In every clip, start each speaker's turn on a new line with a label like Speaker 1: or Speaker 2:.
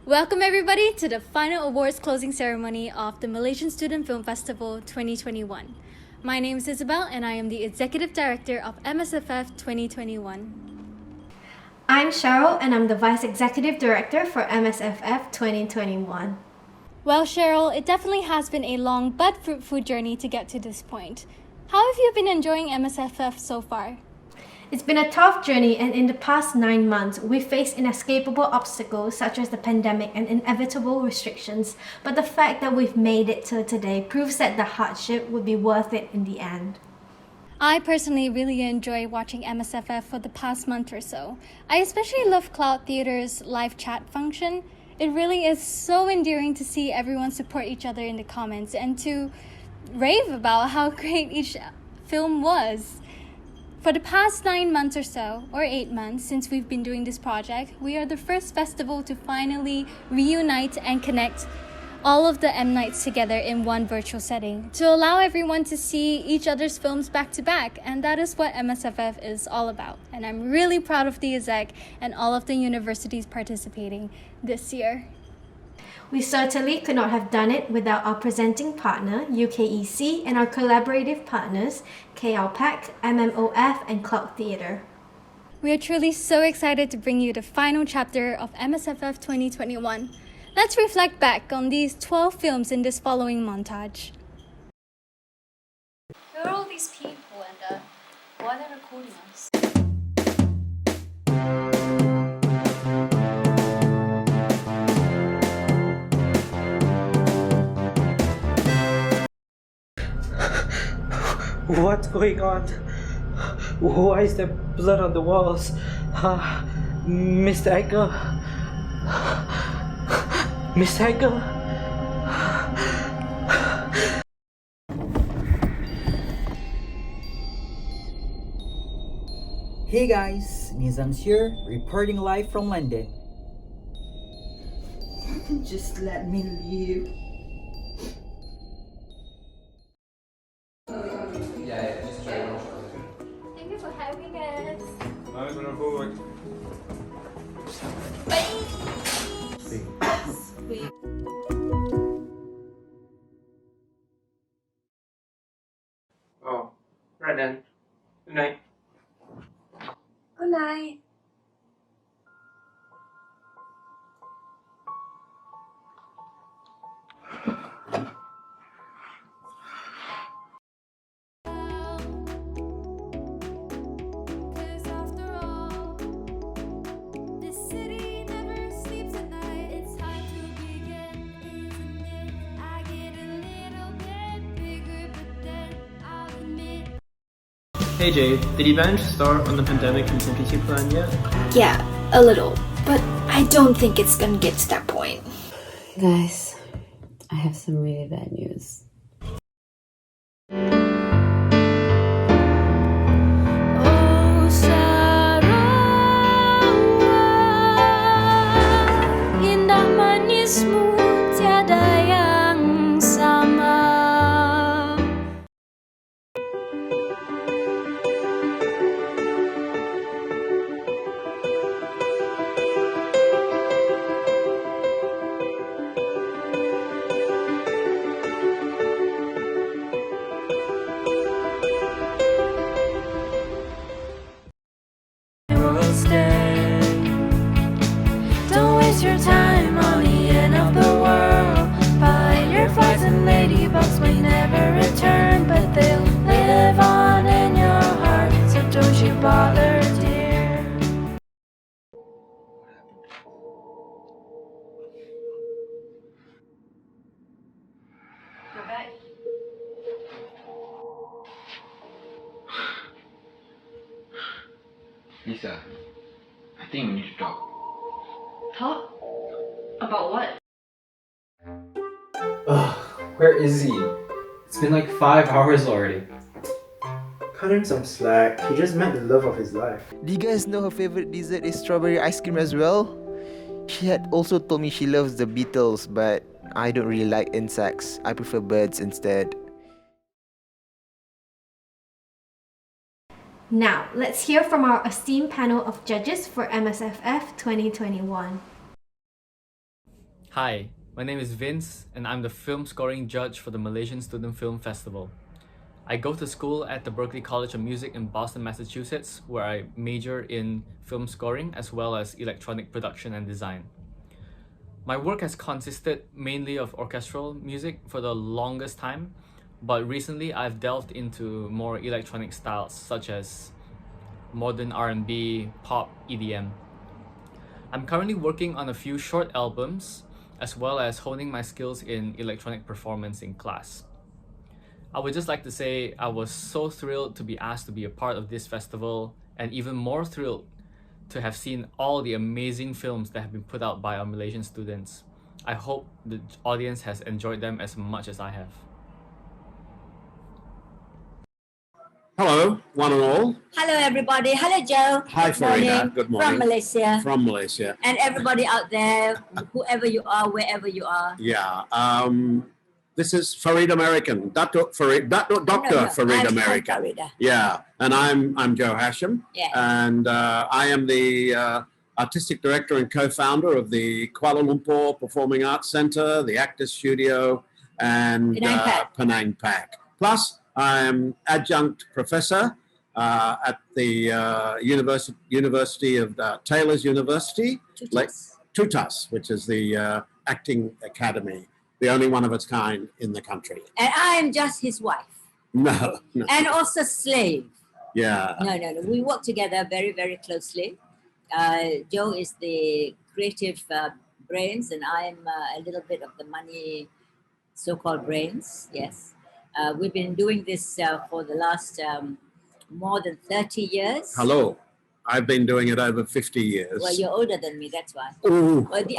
Speaker 1: Welcome everybody to the final awards closing ceremony of the Malaysian Student Film Festival 2021. My name is Isabel and I am the Executive Director of MSFF 2021.
Speaker 2: I'm Cheryl and I'm the Vice Executive Director for MSFF 2021.
Speaker 1: Well, Cheryl, it definitely has been a long but fruitful journey to get to this point. How have you been enjoying MSFF so far?
Speaker 2: It's been a tough journey, and in the past 9 months, we've faced inescapable obstacles such as the pandemic and inevitable restrictions, but the fact that we've made it till today proves that the hardship would be worth it in the end.
Speaker 1: I personally really enjoy watching MSFF for the past month or so. I especially love Cloud Theatre's live chat function. It really is so endearing to see everyone support each other in the comments and to rave about how great each film was. For the past 9 months or so, or 8 months since we've been doing this project, we are the first festival to finally reunite and connect all of the MNights together in one virtual setting to allow everyone to see each other's films back to back, and that is what MSFF is all about. And I'm really proud of the exec and all of the universities participating this year.
Speaker 2: We certainly could not have done it without our presenting partner, UKEC, and our collaborative partners, KLPAC, MMOF, and Cloud Theatre.
Speaker 1: We are truly so excited to bring you the final chapter of MSFF 2021. Let's reflect back on these 12 films in this following montage.
Speaker 3: Who are all these people and why are they recording us?
Speaker 4: What's going on? Why is there blood on the walls? Mr. Edgar? Miss Edgar?
Speaker 5: Hey guys, Nizam's here, reporting live from London. Just let me leave.
Speaker 1: Thank you for having us.
Speaker 6: I'm gonna forward. Oh, right then. Good night.
Speaker 3: Good night.
Speaker 6: Hey Jay, did you manage to start on the pandemic contingency plan yet?
Speaker 3: Yeah, a little, but I don't think it's gonna get to that point.
Speaker 7: Guys, I have some really bad news.
Speaker 3: Indah manismu tiada yang sama. Don't waste your time on the end of the world. Fireflies and ladybugs may never return, but they'll live on in your heart. So don't you bother, dear. Go back.
Speaker 8: Lisa, I think we need to talk.
Speaker 3: Talk? About what?
Speaker 9: Ugh, where is he? It's been like 5 hours already.
Speaker 10: Cut him some slack. He just met the love of his life.
Speaker 11: Do you guys know her favorite dessert is strawberry ice cream as well? She had also told me she loves the beetles, but I don't really like insects. I prefer birds instead.
Speaker 2: Now, let's hear from our esteemed panel of judges for MSFF 2021.
Speaker 12: Hi, my name is Vince and I'm the film scoring judge for the Malaysian Student Film Festival. I go to school at the Berklee College of Music in Boston, Massachusetts, where I major in film scoring as well as electronic production and design. My work has consisted mainly of orchestral music for the longest time, but recently I've delved into more electronic styles such as modern R&B, pop, EDM. I'm currently working on a few short albums as well as honing my skills in electronic performance in class. I would just like to say I was so thrilled to be asked to be a part of this festival, and even more thrilled to have seen all the amazing films that have been put out by our Malaysian students. I hope the audience has enjoyed them as much as I have.
Speaker 13: Hello, one and all.
Speaker 14: Hello, everybody. Hello, Joe.
Speaker 13: Hi, Farida. Good morning.
Speaker 14: From Malaysia.
Speaker 13: From Malaysia.
Speaker 14: And everybody out there, whoever you are, wherever you are.
Speaker 13: Yeah. This is Farid American, Dr. Farid American.
Speaker 14: Farida.
Speaker 13: Yeah, and I'm Joe Hashim.
Speaker 14: Yeah.
Speaker 13: And I am the artistic director and co-founder of the Kuala Lumpur Performing Arts Centre, the Actors Studio, and Penang PAC. Plus, I am adjunct professor at the University of Taylor's University, TUTAS, which is the acting academy, the only one of its kind in the country.
Speaker 14: And I am just his wife.
Speaker 13: No.
Speaker 14: And also slave.
Speaker 13: Yeah.
Speaker 14: No. We work together very, very closely. Joe is the creative brains, and I'm a little bit of the money, so-called brains. Yes. We've been doing this for the last more than 30 years.
Speaker 13: Hello. I've been doing it over 50 years.
Speaker 14: Well, you're older than me, that's why.
Speaker 13: Ooh,
Speaker 14: well, the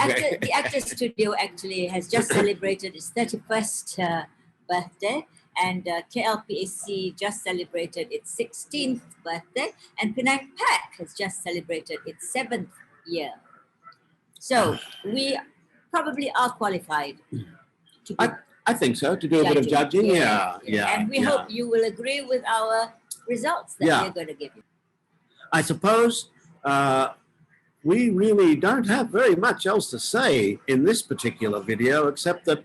Speaker 14: Actors Studio actually has just celebrated its 31st birthday, and KLPAC just celebrated its 16th birthday, and Penang PAC has just celebrated its 7th year. So we probably are qualified to be
Speaker 13: I think so, to do a bit of judging. Yeah.
Speaker 14: And we hope you will agree with our results that we're going to give you.
Speaker 13: I suppose we really don't have very much else to say in this particular video, except that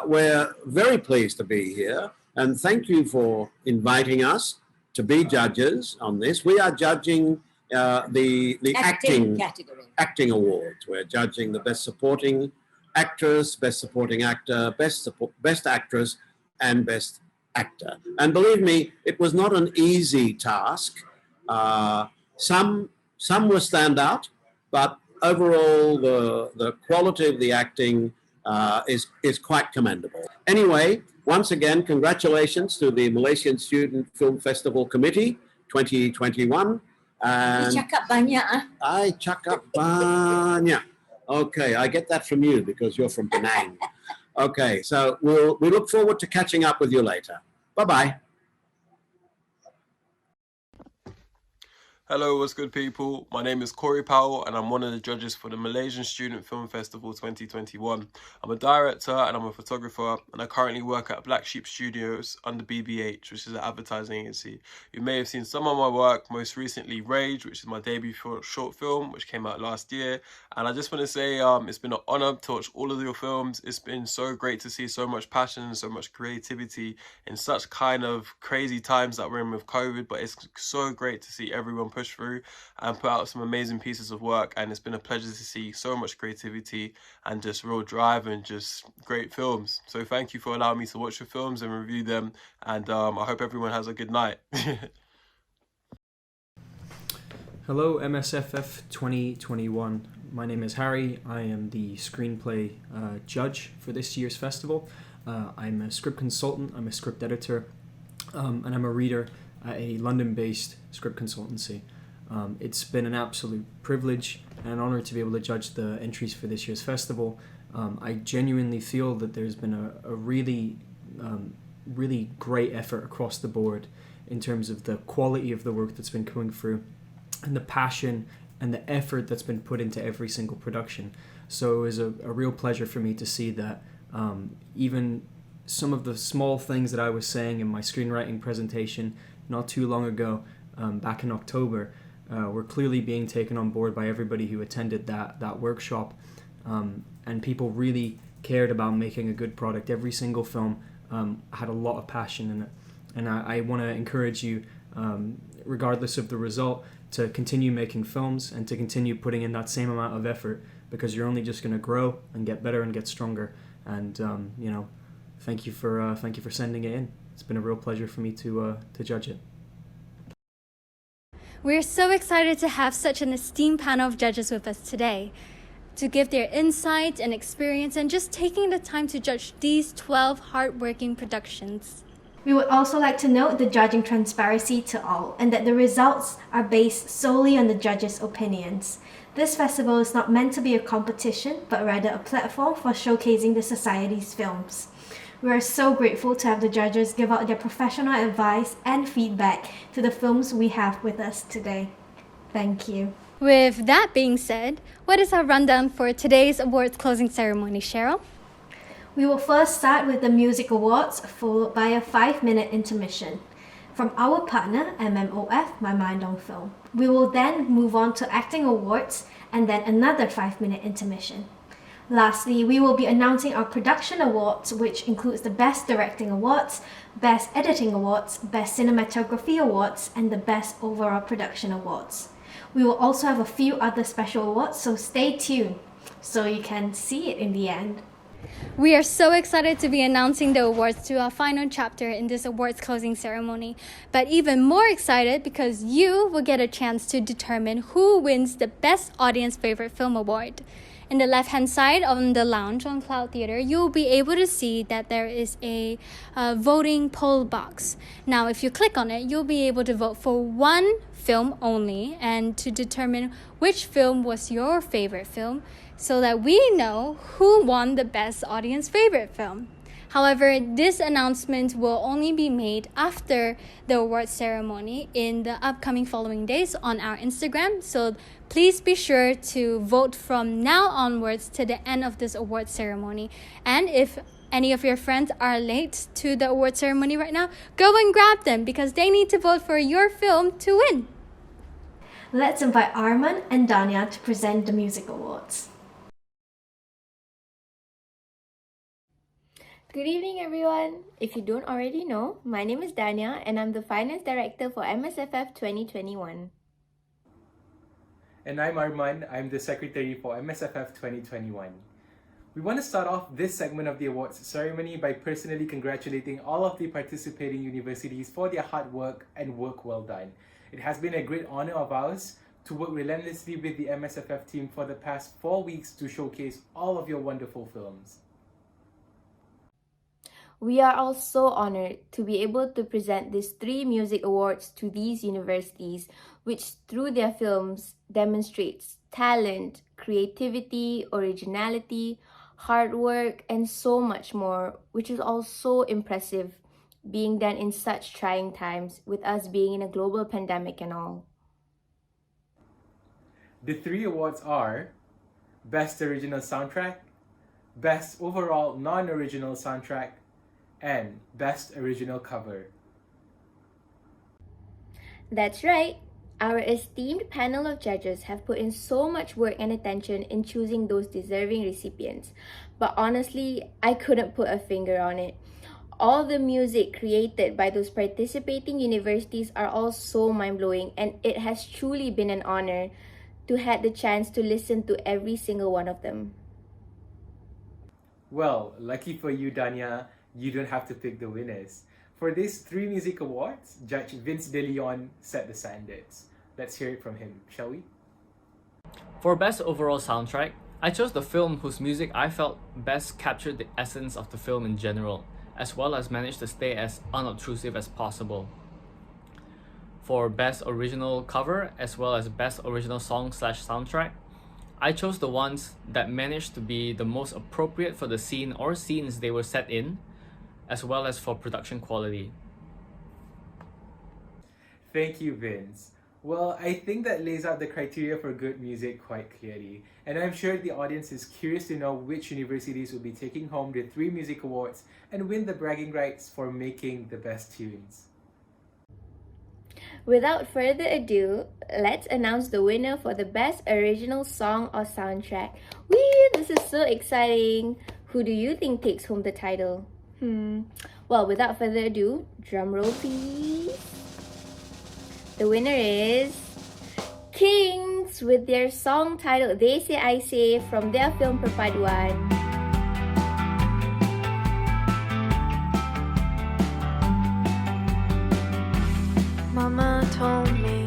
Speaker 13: we're very pleased to be here. And thank you for inviting us to be judges on this. We are judging the acting awards. We're judging the Best Supporting Actress, Best Supporting Actor, Best Actress, and Best Actor. And believe me, it was not an easy task. Some were standout, but overall the quality of the acting is quite commendable. Anyway, once again, congratulations to the Malaysian Student Film Festival Committee 2021. And
Speaker 14: cakap banyak,
Speaker 13: I cakap banyak. Okay, I get that from you because you're from Penang. Okay, so we look forward to catching up with you later. Bye-bye.
Speaker 15: Hello, what's good, people? My name is Corey Powell and I'm one of the judges for the Malaysian Student Film Festival 2021. I'm a director and I'm a photographer, and I currently work at Black Sheep Studios under BBH, which is an advertising agency. You may have seen some of my work, most recently Rage, which is my debut short film, which came out last year. And I just want to say it's been an honor to watch all of your films. It's been so great to see so much passion, so much creativity in such kind of crazy times that we're in with COVID, but it's so great to see everyone push through and put out some amazing pieces of work, and it's been a pleasure to see so much creativity and just real drive and just great films. So thank you for allowing me to watch your films and review them, and I hope everyone has a good night.
Speaker 16: Hello MSFF 2021, my name is Harry. I am the screenplay judge for this year's festival. I'm a script consultant, I'm a script editor, and I'm a reader at a London-based script consultancy. It's been an absolute privilege and an honor to be able to judge the entries for this year's festival. I genuinely feel that there's been a really great effort across the board in terms of the quality of the work that's been coming through and the passion and the effort that's been put into every single production. So it was a real pleasure for me to see that even some of the small things that I was saying in my screenwriting presentation not too long ago, back in October, were clearly being taken on board by everybody who attended that workshop. and people really cared about making a good product. Every single film had a lot of passion in it, and I want to encourage you, regardless of the result, to continue making films and to continue putting in that same amount of effort, because you're only just going to grow and get better and get stronger. And thank you for sending it in. It's been a real pleasure for me to judge it.
Speaker 1: We're so excited to have such an esteemed panel of judges with us today to give their insight and experience and just taking the time to judge these 12 hardworking productions.
Speaker 2: We would also like to note the judging transparency to all, and that the results are based solely on the judges' opinions. This festival is not meant to be a competition, but rather a platform for showcasing the Society's films. We are so grateful to have the judges give out their professional advice and feedback to the films we have with us today. Thank you.
Speaker 1: With that being said, what is our rundown for today's awards closing ceremony, Cheryl?
Speaker 2: We will first start with the Music Awards, followed by a 5-minute intermission from our partner, MMOF, My Mind on Film. We will then move on to Acting Awards and then another 5-minute intermission. Lastly, we will be announcing our Production Awards, which includes the Best Directing Awards, Best Editing Awards, Best Cinematography Awards, and the Best Overall Production Awards. We will also have a few other special awards, so stay tuned so you can see it in the end.
Speaker 1: We are so excited to be announcing the awards to our final chapter in this awards closing ceremony, but even more excited because you will get a chance to determine who wins the Best Audience Favorite Film Award. In the left-hand side on the lounge on Cloud Theatre, you'll be able to see that there is a voting poll box. Now, if you click on it, you'll be able to vote for one film only and to determine which film was your favorite film so that we know who won the Best Audience Favorite Film. However, this announcement will only be made after the awards ceremony in the upcoming following days on our Instagram. So please be sure to vote from now onwards to the end of this awards ceremony. And if any of your friends are late to the awards ceremony right now, go and grab them because they need to vote for your film to win.
Speaker 2: Let's invite Arman and Danya to present the Music Awards.
Speaker 17: Good evening, everyone. If you don't already know, my name is Danya and I'm the Finance Director for MSFF 2021.
Speaker 18: And I'm Arman. I'm the Secretary for MSFF 2021. We want to start off this segment of the awards ceremony by personally congratulating all of the participating universities for their hard work and work well done. It has been a great honor of ours to work relentlessly with the MSFF team for the past 4 weeks to showcase all of your wonderful films.
Speaker 17: We are all so honored to be able to present these 3 music awards to these universities, which through their films demonstrates talent, creativity, originality, hard work, and so much more, which is all so impressive, being done in such trying times, with us being in a global pandemic and all.
Speaker 18: The 3 awards are Best Original Soundtrack, Best Overall Non-Original Soundtrack, and Best Original Cover.
Speaker 17: That's right. Our esteemed panel of judges have put in so much work and attention in choosing those deserving recipients. But honestly, I couldn't put a finger on it. All the music created by those participating universities are all so mind-blowing, and it has truly been an honor to have the chance to listen to every single one of them.
Speaker 18: Well, lucky for you, Danya, you don't have to pick the winners. For these 3 music awards, Judge Vince De Leon set the standards. Let's hear it from him, shall we?
Speaker 12: For Best Overall Soundtrack, I chose the film whose music I felt best captured the essence of the film in general, as well as managed to stay as unobtrusive as possible. For Best Original Cover, as well as Best Original Song/Soundtrack, I chose the ones that managed to be the most appropriate for the scene or scenes they were set in, as well as for production quality.
Speaker 18: Thank you, Vince. Well, I think that lays out the criteria for good music quite clearly, and I'm sure the audience is curious to know which universities will be taking home the 3 music awards and win the bragging rights for making the best tunes.
Speaker 17: Without further ado, let's announce the winner for the Best Original Song or Soundtrack. Whee! This is so exciting! Who do you think takes home the title? Well, without further ado, drum roll please. The winner is Kings with their song titled They Say I Say from their film Perpaduan.
Speaker 3: Mama told me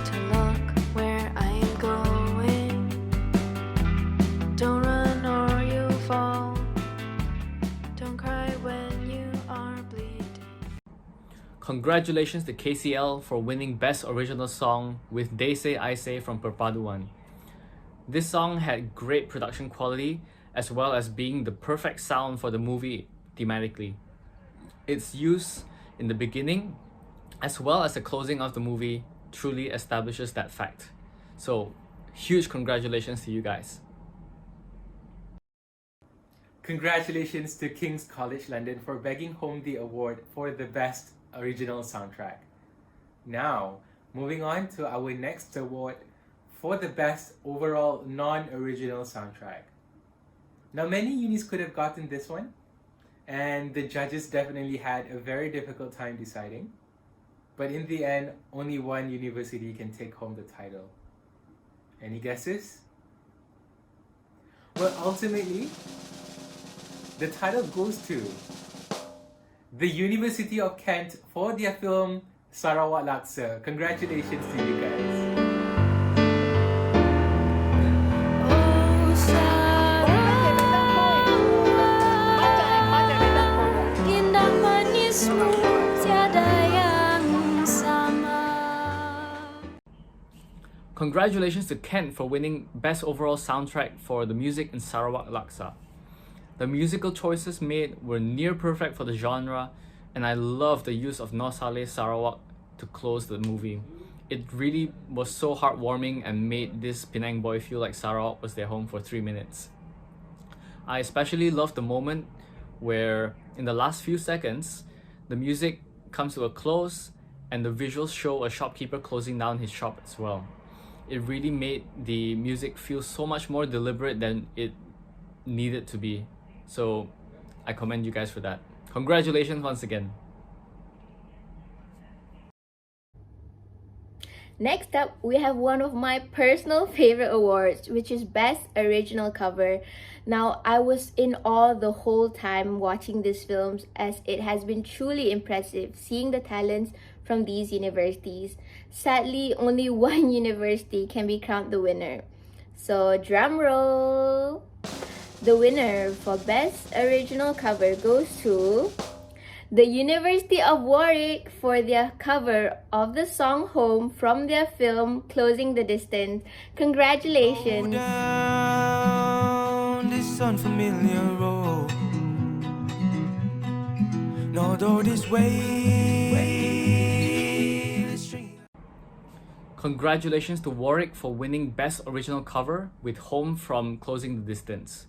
Speaker 3: to look where I am going. Don't run or you'll fall. Don't cry when you are bleeding.
Speaker 12: Congratulations to KCL for winning Best Original Song with They Say I Say from Perpaduan. This song had great production quality as well as being the perfect sound for the movie thematically. Its use in the beginning as well as the closing of the movie truly establishes that fact. So, huge congratulations to you guys.
Speaker 18: Congratulations to King's College London for begging home the award for the Best Original Soundtrack. Now, moving on to our next award for the Best Overall Non-Original Soundtrack. Now, many unis could have gotten this one, and the judges definitely had a very difficult time deciding. But in the end, only one university can take home the title. Any guesses? Well, ultimately, the title goes to the University of Kent for their film Sarawak Laksa. Congratulations to you guys.
Speaker 12: Congratulations to Kent for winning Best Overall Soundtrack for the music in Sarawak Laksa. The musical choices made were near perfect for the genre, and I love the use of Noh Saleh Sarawak to close the movie. It really was so heartwarming and made this Penang boy feel like Sarawak was their home for 3 minutes. I especially loved the moment where, in the last few seconds, the music comes to a close and the visuals show a shopkeeper closing down his shop as well. It really made the music feel so much more deliberate than it needed to be. So I commend you guys for that. Congratulations once again.
Speaker 17: Next up, we have one of my personal favorite awards, which is Best Original Cover. Now, I was in awe the whole time watching these films, as it has been truly impressive seeing the talents from these universities. Sadly, only one university can be crowned the winner. So, drum roll! The winner for Best Original Cover goes to the University of Warwick for their cover of the song Home from their film Closing the Distance. Congratulations!
Speaker 3: Down this unfamiliar road, nor though this way.
Speaker 12: Congratulations to Warwick for winning Best Original Cover with Home from Closing the Distance.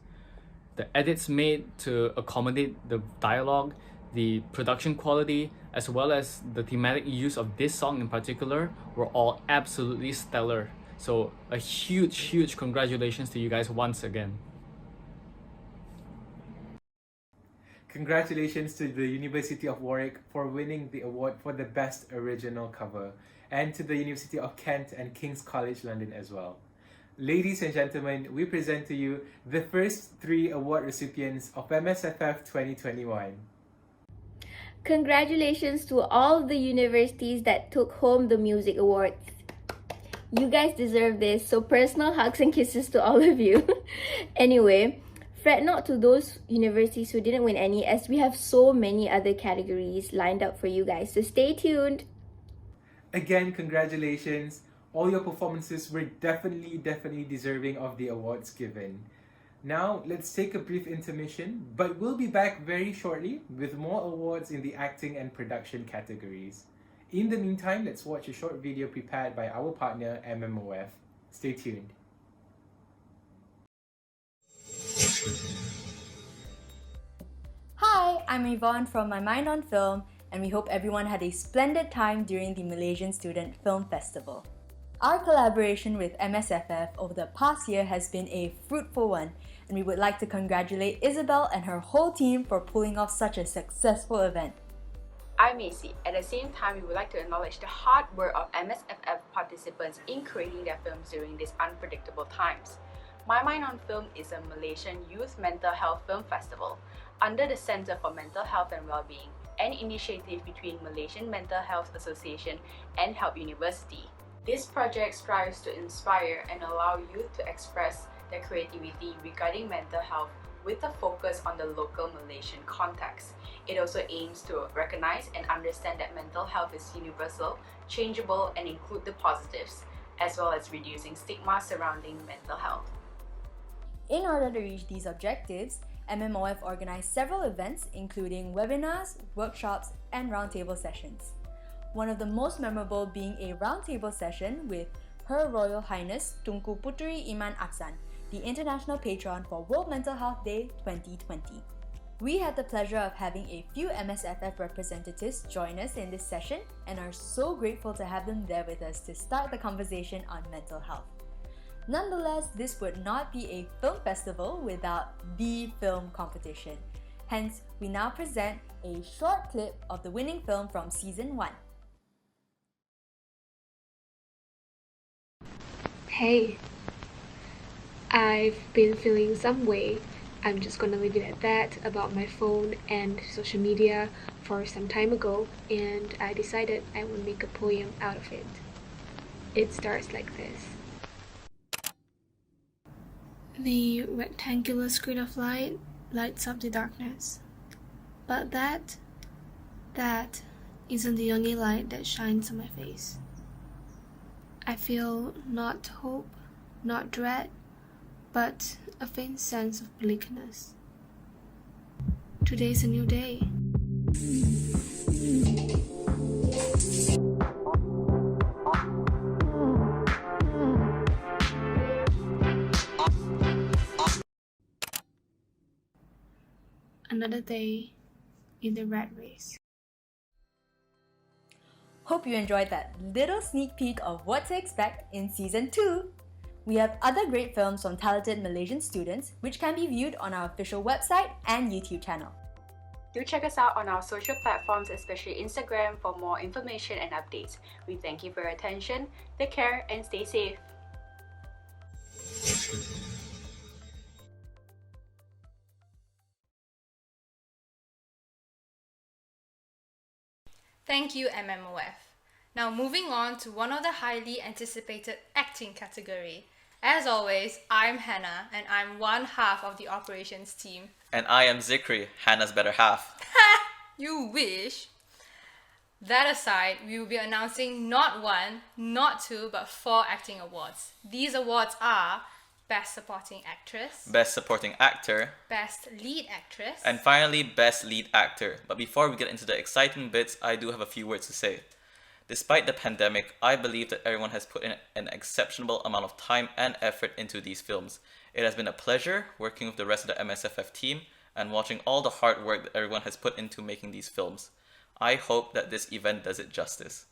Speaker 12: The edits made to accommodate the dialogue, the production quality, as well as the thematic use of this song in particular were all absolutely stellar. So a huge congratulations to you guys once again.
Speaker 18: Congratulations to the University of Warwick for winning the award for the Best Original Cover, and to the University of Kent and King's College London as well. Ladies and gentlemen, we present to you the first 3 award recipients of MSFF 2021.
Speaker 17: Congratulations to all the universities that took home the music awards. You guys deserve this, so personal hugs and kisses to all of you. Anyway, fret not to those universities who didn't win any, as we have so many other categories lined up for you guys, so stay tuned.
Speaker 18: Again, congratulations. All your performances were definitely deserving of the awards given. Now, let's take a brief intermission, but we'll be back very shortly with more awards in the acting and production categories. In the meantime, let's watch a short video prepared by our partner, MMOF. Stay tuned.
Speaker 19: Hi, I'm Yvonne from My Mind on Film, and we hope everyone had a splendid time during the Malaysian Student Film Festival. Our collaboration with MSFF over the past year has been a fruitful one, and we would like to congratulate Isabel and her whole team for pulling off such a successful event.
Speaker 20: I'm Macy. At the same time, we would like to acknowledge the hard work of MSFF participants in creating their films during these unpredictable times. My Mind on Film is a Malaysian Youth Mental Health Film Festival under the Centre for Mental Health and Wellbeing, an initiative between Malaysian Mental Health Association and Help University. This project strives to inspire and allow youth to express their creativity regarding mental health with a focus on the local Malaysian context. It also aims to recognize and understand that mental health is universal, changeable, and include the positives, as well as reducing stigma surrounding mental health.
Speaker 19: In order to reach these objectives, MMOF organized several events including webinars, workshops, and roundtable sessions. One of the most memorable being a roundtable session with Her Royal Highness Tunku Puteri Iman Aksan, the international patron for World Mental Health Day 2020. We had the pleasure of having a few MSFF representatives join us in this session and are so grateful to have them there with us to start the conversation on mental health. Nonetheless, this would not be a film festival without the film competition. Hence, we now present a short clip of the winning film from Season 1.
Speaker 21: Hey, I've been feeling some way. I'm just gonna leave it at that about my phone and social media for some time ago, and I decided I would make a poem out of it. It starts like this. The rectangular screen of light lights up the darkness. But that isn't the only light that shines on my face. I feel not hope, not dread, but a faint sense of bleakness. Today's a new day. Another day in the rat race.
Speaker 19: Hope you enjoyed that little sneak peek of what to expect in Season 2. We have other great films from talented Malaysian students which can be viewed on our official website and YouTube channel.
Speaker 20: Do check us out on our social platforms, especially Instagram, for more information and updates. We thank you for your attention, take care, and stay safe.
Speaker 22: Thank you, MMOF. Now moving on to one of the highly anticipated acting category. As always, I'm Hannah and I'm one half of the operations team.
Speaker 23: And I am Zikri, Hannah's better half.
Speaker 22: You wish! That aside, we will be announcing not one, not two, but 4 acting awards. These awards are Best Supporting Actress,
Speaker 23: Best Supporting Actor,
Speaker 22: Best Lead Actress,
Speaker 23: and finally Best Lead Actor. But before we get into the exciting bits, I do have a few words to say. Despite the pandemic, I believe that everyone has put in an exceptional amount of time and effort into these films. It has been a pleasure working with the rest of the MSFF team and watching all the hard work that everyone has put into making these films. I hope that this event does it justice.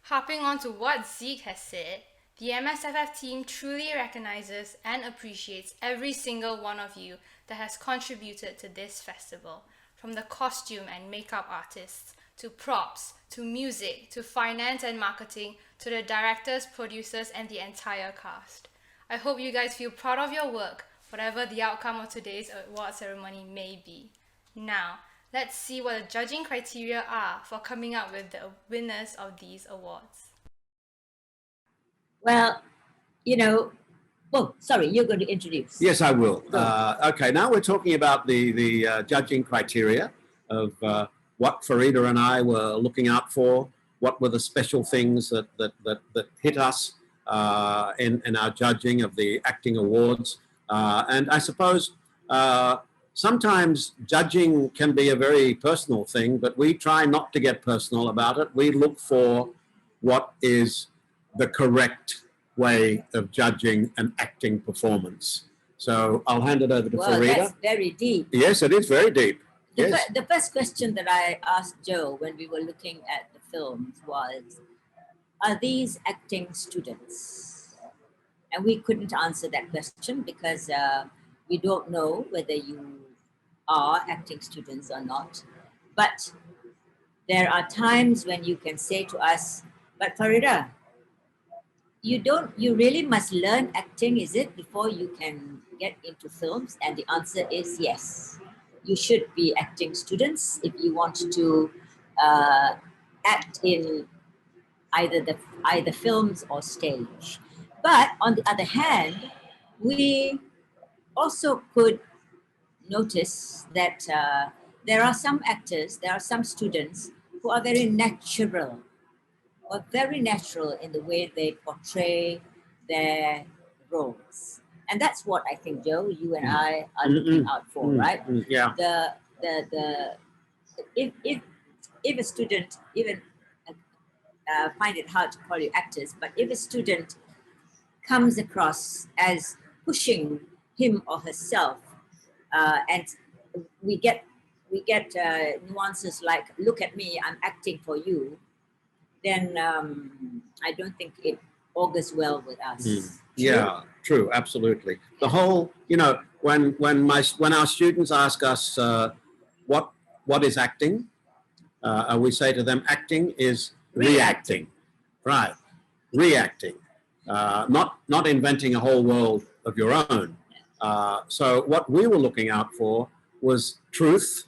Speaker 22: Hopping on to what Zeke has said, the MSFF team truly recognizes and appreciates every single one of you that has contributed to this festival, from the costume and makeup artists, to props, to music, to finance and marketing, to the directors, producers, and the entire cast. I hope you guys feel proud of your work, whatever the outcome of today's award ceremony may be. Now, let's see what the judging criteria are for coming up with the winners of these awards.
Speaker 14: Well, sorry, you're going to introduce.
Speaker 13: Yes, I will. Okay, now we're talking about the judging criteria of what Farida and I were looking out for, what were the special things that hit us in our judging of the acting awards. And I suppose sometimes judging can be a very personal thing, but we try not to get personal about it. We look for what is the correct way of judging an acting performance. So I'll hand it over to Farida.
Speaker 14: That's very deep.
Speaker 13: Yes, it is very deep.
Speaker 14: The first question that I asked Joe when we were looking at the films was, are these acting students? And we couldn't answer that question because we don't know whether you are acting students or not. But there are times when you can say to us, but Farida, you really must learn acting, is it, before you can get into films? And the answer is yes. You should be acting students if you want to act in either films or stage. But on the other hand, we also could notice that there are some actors, there are some students who are very natural, or very natural in the way they portray their roles. And that's what I think, Joe, you and I are looking out for, right?
Speaker 13: Yeah.
Speaker 14: If a student, even find it hard to call you actors, but if a student comes across as pushing him or herself, and we get nuances like, look at me, I'm acting for you, then I don't think it augurs well with us.
Speaker 13: Yeah, true, absolutely. The whole, when our students ask us what is acting, we say to them, acting is reacting, right? Reacting, not inventing a whole world of your own. So what we were looking out for was truth,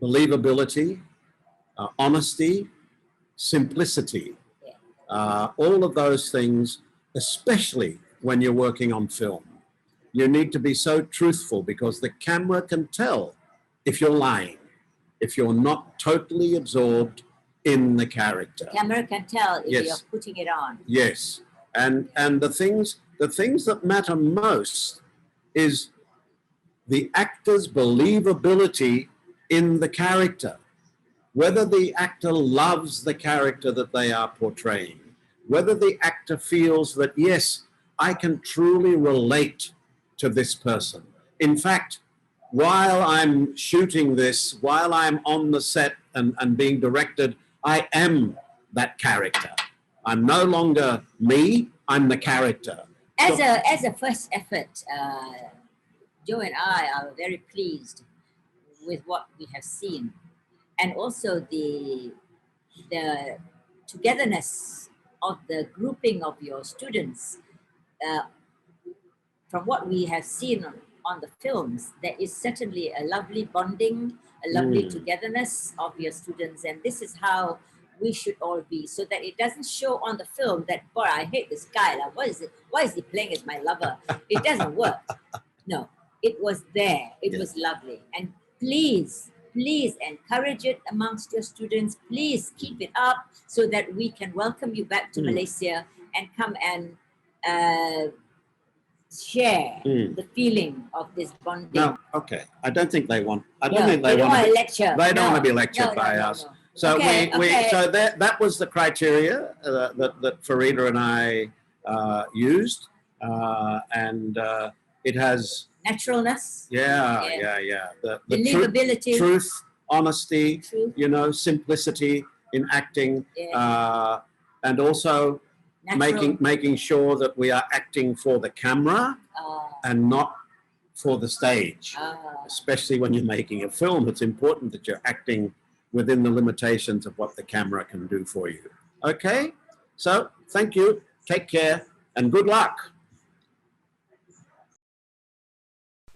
Speaker 13: believability, honesty, simplicity, all of those things, especially when you're working on film. You need to be so truthful because the camera can tell if you're lying, if you're not totally absorbed in the character.
Speaker 14: The camera can tell if
Speaker 13: Yes.
Speaker 14: you're putting it on.
Speaker 13: Yes, and the things that matter most is the actor's believability in the character. Whether the actor loves the character that they are portraying, whether the actor feels that, yes, I can truly relate to this person. In fact, while I'm shooting this, while I'm on the set and being directed, I am that character. I'm no longer me, I'm the character.
Speaker 14: As a first effort, Joe and I are very pleased with what we have seen. And also the togetherness of the grouping of your students. From what we have seen on the films, there is certainly a lovely bonding, a lovely togetherness of your students. And this is how we should all be, so that it doesn't show on the film that, boy, I hate this guy. Like, what is it? Why is he playing as my lover? It doesn't work. No, it was there. It was lovely. And please encourage it amongst your students. Please keep it up so that we can welcome you back to Malaysia and come and share the feeling of this bonding.
Speaker 13: No, okay. I don't think they want. I don't
Speaker 14: No,
Speaker 13: think
Speaker 14: they don't
Speaker 13: want
Speaker 14: want to lecture.
Speaker 13: They don't
Speaker 14: No.
Speaker 13: want to be lectured
Speaker 14: No,
Speaker 13: by
Speaker 14: no,
Speaker 13: us.
Speaker 14: no.
Speaker 13: So
Speaker 14: Okay, okay.
Speaker 13: so that was the criteria that Farida and I used, and it has
Speaker 14: Naturalness.
Speaker 13: yeah. The
Speaker 14: Believability.
Speaker 13: truth, honesty, simplicity in acting, and also
Speaker 14: Natural.
Speaker 13: making sure that we are acting for the camera and not for the stage. Especially when you're making a film, it's important that you're acting within the limitations of what the camera can do for you. Okay? So, thank you, take care, and good luck.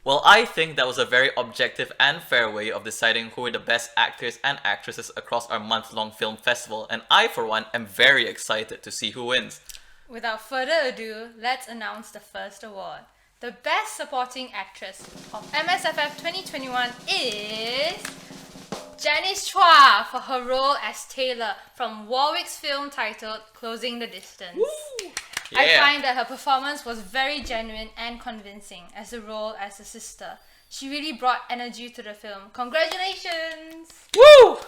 Speaker 23: Well, I think that was a very objective and fair way of deciding who are the best actors and actresses across our month-long film festival, and I, for one, am very excited to see who wins.
Speaker 22: Without further ado, let's announce the first award. The Best Supporting Actress of MSFF 2021 is Janice Chua for her role as Taylor from Warwick's film titled Closing the Distance. I
Speaker 23: Yeah.
Speaker 22: find that her performance was very genuine and convincing as the role as a sister. She really brought energy to the film. Congratulations!
Speaker 23: Woo!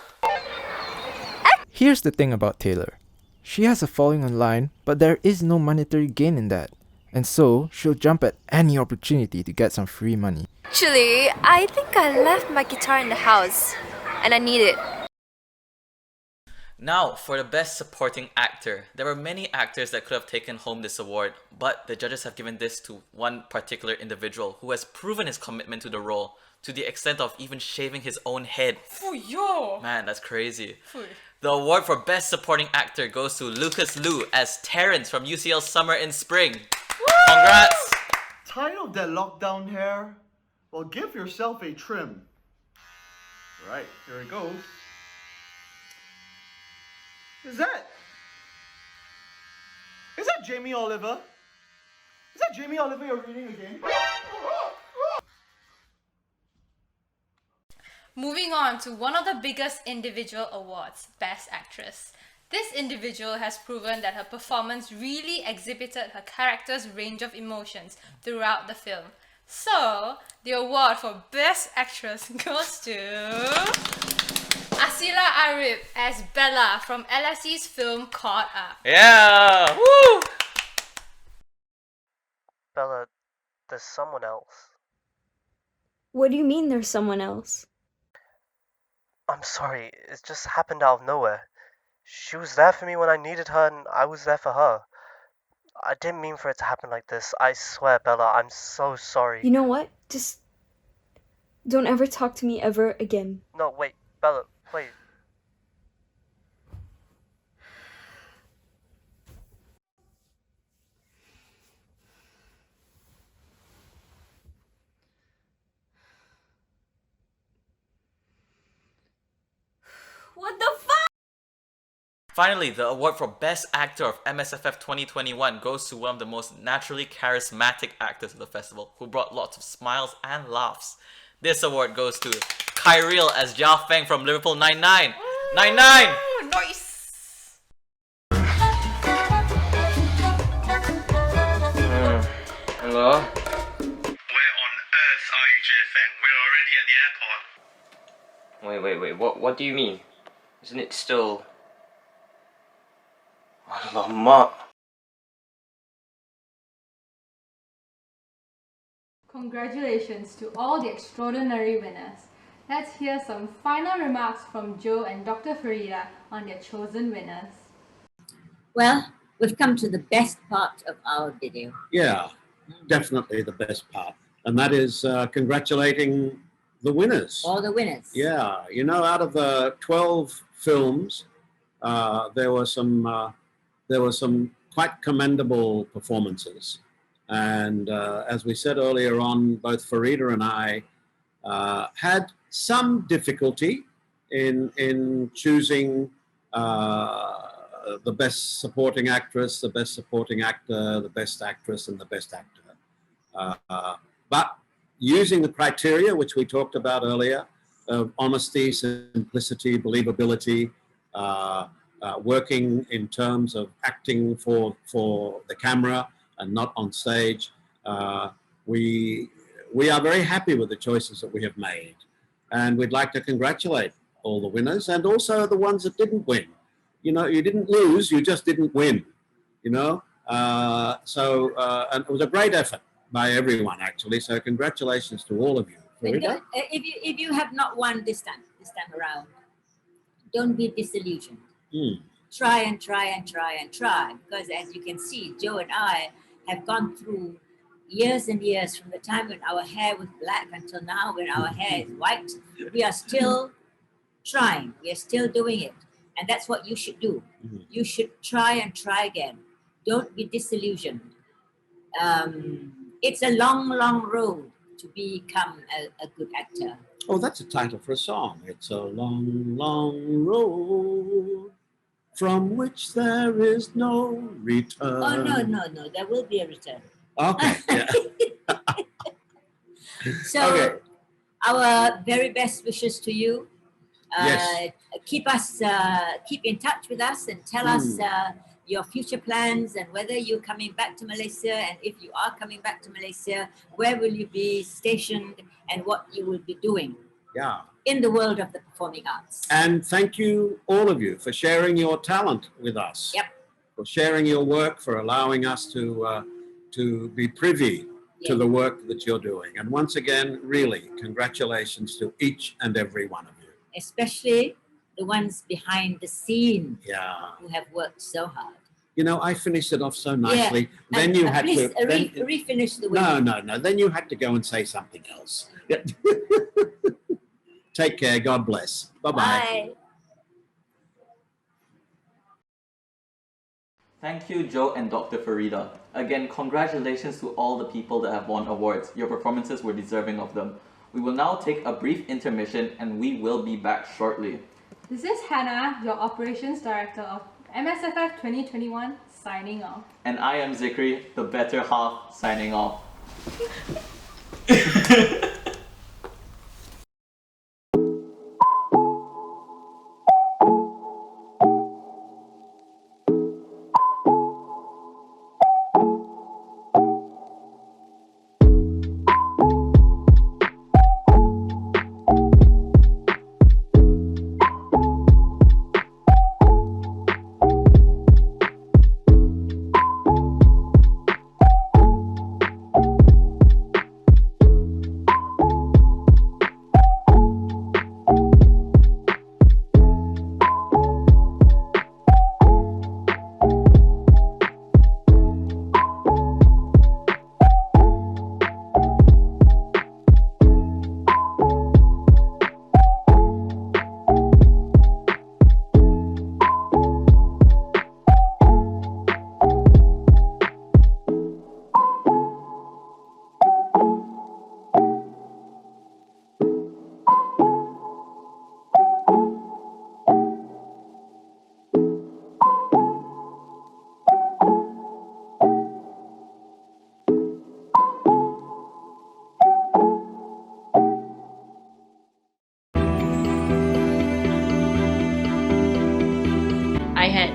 Speaker 4: Here's the thing about Taylor. She has a following online, but there is no monetary gain in that. and so she'll jump at any opportunity to get some free money.
Speaker 5: Actually, I think I left my guitar in the house, and I need it.
Speaker 23: Now, for the Best Supporting Actor. There were many actors that could have taken home this award, but the judges have given this to one particular individual who has proven his commitment to the role, to the extent of even shaving his own head.
Speaker 22: Fuyo!
Speaker 23: Man, that's crazy. The award for Best Supporting Actor goes to Lucas Liu as Terrence from UCL Summer in Spring. Congrats!
Speaker 6: Tired of that lockdown hair? Well, give yourself a trim. Right, here it goes. Is that Jamie Oliver? Is that Jamie Oliver you're reading again?
Speaker 22: Moving on to one of the biggest individual awards, Best Actress. This individual has proven that her performance really exhibited her character's range of emotions throughout the film. So, the award for Best Actress goes to Asila Arif as Bella from LSE's film Caught Up.
Speaker 23: Yeah! Woo!
Speaker 24: Bella, there's someone else.
Speaker 25: What do you mean there's someone else?
Speaker 24: I'm sorry, it just happened out of nowhere. She was there for me when I needed her, and I was there for her. I didn't mean for it to happen like this. I swear, Bella, I'm so sorry.
Speaker 25: You know what? Just don't ever talk to me ever again.
Speaker 24: No, wait, Bella, wait.
Speaker 22: What the fuck?
Speaker 23: Finally, the award for Best Actor of MSFF 2021 goes to one of the most naturally charismatic actors of the festival, who brought lots of smiles and laughs. This award goes to Kyril as Jia Feng from Liverpool 99. 99!
Speaker 22: Nice!
Speaker 8: Hello?
Speaker 26: Where on earth are you, JFN? We're already at the airport.
Speaker 8: Wait, what do you mean? Isn't it still... Alamak.
Speaker 22: Congratulations to all the extraordinary winners. Let's hear some final remarks from Joe and Dr. Farida on their chosen winners.
Speaker 14: Well, we've come to the best part of our video.
Speaker 13: Yeah, definitely the best part. And that is congratulating the winners.
Speaker 14: All the winners.
Speaker 13: Yeah, you know, out of the 12 films, there were some quite commendable performances. And as we said earlier on, both Farida and I had some difficulty in choosing the best supporting actress, the best supporting actor, the best actress, and the best actor. But using the criteria which we talked about earlier of honesty, simplicity, believability, working in terms of acting for the camera and not on stage, we are very happy with the choices that we have made. And we'd like to congratulate all the winners and also the ones that didn't win. You know, you didn't lose, you just didn't win, you know. And it was a great effort by everyone, actually. So congratulations to all of you.
Speaker 14: But if you have not won this time around, don't be disillusioned. Try and try and try and try, because as you can see, Joe and I have gone through years and years from the time when our hair was black until now when our hair is white. We are still trying, we are still doing it, and that's what you should do. You should try and try again. Don't be disillusioned. It's a long, long road to become a good actor.
Speaker 13: Oh, that's a title for a song. It's a long, long road from which there is no return.
Speaker 14: Oh, no, there will be a return.
Speaker 13: Okay, yeah.
Speaker 14: So, our very best wishes to you.
Speaker 13: Yes.
Speaker 14: Keep in touch with us and tell us your future plans and whether you're coming back to Malaysia, and if you are coming back to Malaysia, where will you be stationed and what you will be doing in the world of the performing arts.
Speaker 13: And thank you, all of you, for sharing your talent with us.
Speaker 14: Yep.
Speaker 13: For sharing your work, for allowing us to to be privy to the work that you're doing. And once again, really, congratulations to each and every one of you.
Speaker 14: Especially the ones behind the scene who have worked so hard.
Speaker 13: You know, I finished it off so nicely. Then
Speaker 14: And,
Speaker 13: you had
Speaker 14: please,
Speaker 13: to...
Speaker 14: refinish the
Speaker 13: No. Then you had to go and say something else. Take care. God bless. Bye-bye.
Speaker 14: Bye.
Speaker 23: Thank you, Joe and Dr. Farida. Again, congratulations to all the people that have won awards. Your performances were deserving of them. We will now take a brief intermission and we will be back shortly.
Speaker 7: This is Hannah, your Operations Director of MSFF 2021, signing off.
Speaker 23: And I am Zikri, the better half, signing off.
Speaker 9: I had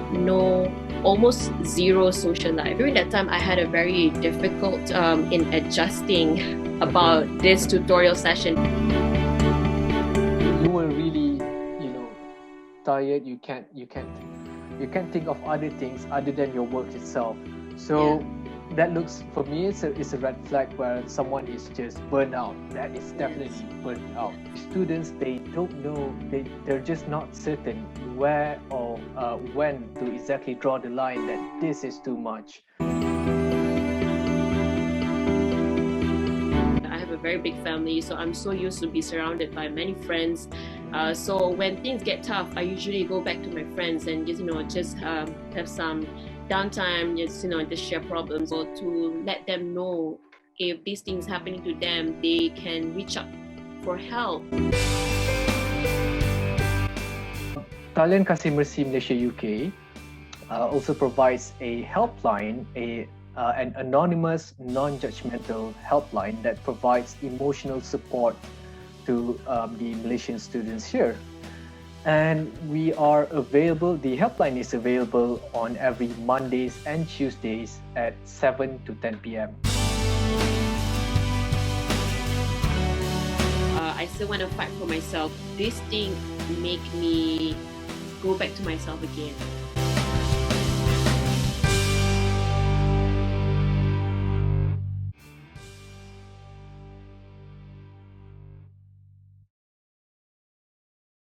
Speaker 9: almost zero social life. During that time, I had a very difficult in adjusting about this tutorial session.
Speaker 10: You were really, tired. You can't think of other things other than your work itself. So that looks, for me, it's a red flag where someone is just burnt out. That is definitely burnt out. Students, they don't know, they're just not certain where or when to exactly draw the line that this is too much.
Speaker 9: I have a very big family, so I'm so used to be surrounded by many friends. So when things get tough, I usually go back to my friends and just have some downtime, just share problems, or to let them know if these things happening to them, they can reach out for help.
Speaker 10: Talian Kasih Mercy Malaysia UK also provides a helpline, an anonymous, non-judgmental helpline that provides emotional support to the Malaysian students here. And we are available, the helpline is available on every Mondays and Tuesdays at 7 to 10 p.m.
Speaker 9: I still want to fight for myself. This thing make me go back to myself again.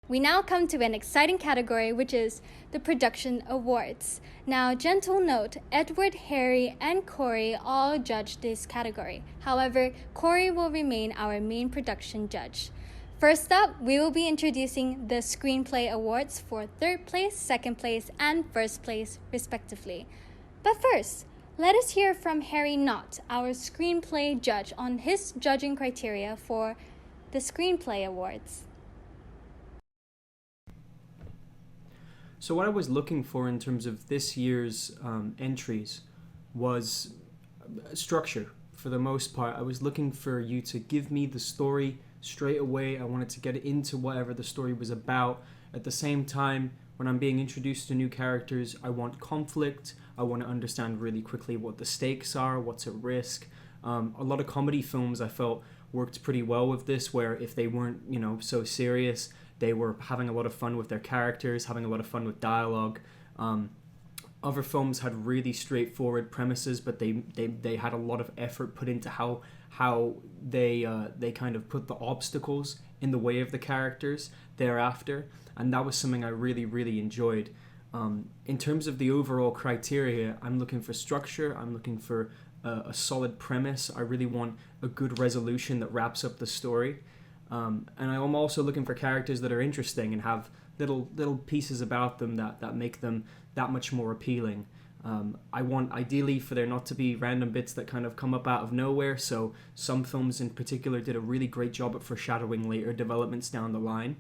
Speaker 1: We now come to an exciting category, which is the Production Awards. Now, gentle note, Edward, Harry, and Corey all judged this category. However, Corey will remain our main production judge. First up, we will be introducing the Screenplay Awards for 3rd place, 2nd place, and 1st place, respectively. But first, let us hear from Harry Knott, our Screenplay judge, on his judging criteria for the Screenplay Awards.
Speaker 11: So what I was looking for in terms of this year's entries was structure. For the most part, I was looking for you to give me the story straight away. I wanted to get into whatever the story was about. At the same time, when I'm being introduced to new characters, I want conflict. I want to understand really quickly what the stakes are, what's at risk. A lot of comedy films I felt worked pretty well with this, where if they weren't, so serious, they were having a lot of fun with their characters, having a lot of fun with dialogue. Other films had really straightforward premises, but they had a lot of effort put into how they kind of put the obstacles in the way of the characters thereafter, and that was something I really enjoyed. In terms of the overall criteria, I'm looking for structure, I'm looking for a solid premise, I really want a good resolution that wraps up the story, and I'm also looking for characters that are interesting and have little pieces about them that make them that much more appealing. I want ideally for there not to be random bits that kind of come up out of nowhere, so some films in particular did a really great job at foreshadowing later developments down the line.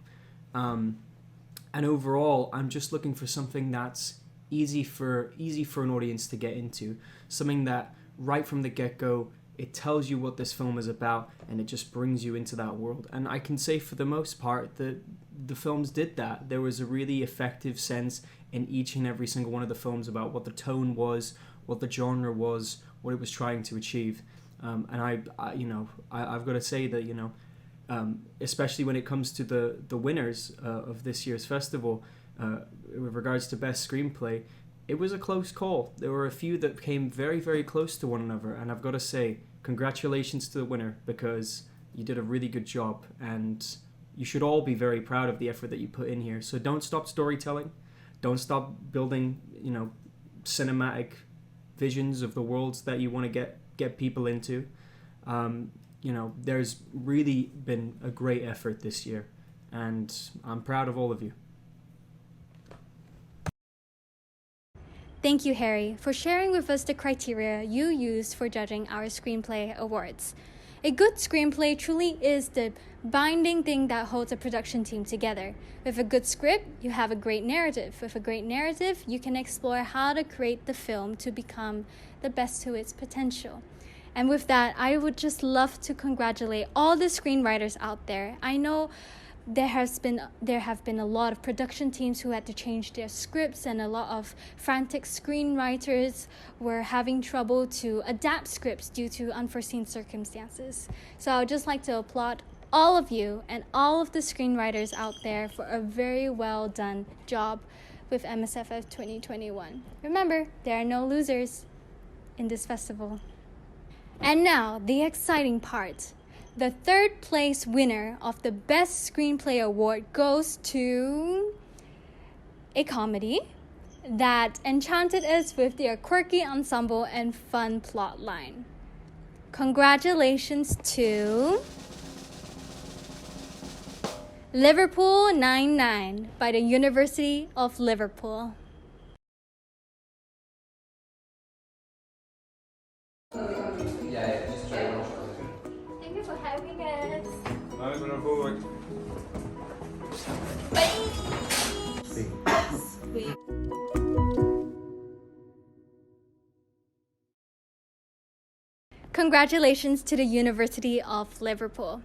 Speaker 11: And overall, I'm just looking for something that's easy for an audience to get into, something that right from the get-go, it tells you what this film is about and it just brings you into that world. And I can say for the most part that the films did that. There was a really effective sense in each and every single one of the films about what the tone was, what the genre was, what it was trying to achieve. And I've got to say that, especially when it comes to the winners of this year's festival, with regards to best screenplay, it was a close call. There were a few that came very close to one another, and I've got to say congratulations to the winner, because you did a really good job, and you should all be very proud of the effort that you put in here. So don't stop storytelling, don't stop building cinematic visions of the worlds that you want to get people into. There's really been a great effort this year, and I'm proud of all of you.
Speaker 1: Thank you, Harry, for sharing with us the criteria you used for judging our screenplay awards. A good screenplay truly is the binding thing that holds a production team together. With a good script, you have a great narrative. With a great narrative, you can explore how to create the film to become the best to its potential. And with that, I would just love to congratulate all the screenwriters out there. I know there have been a lot of production teams who had to change their scripts, and a lot of frantic screenwriters were having trouble to adapt scripts due to unforeseen circumstances. So I would just like to applaud all of you and all of the screenwriters out there for a very well done job with MSFF 2021. Remember, there are no losers in this festival. And now, the exciting part. The third place winner of the Best Screenplay Award goes to a comedy that enchanted us with their quirky ensemble and fun plotline. Congratulations to Liverpool 99 by the University of Liverpool. Thank you for having us.
Speaker 2: I'm gonna forward.
Speaker 1: Congratulations to the University of Liverpool.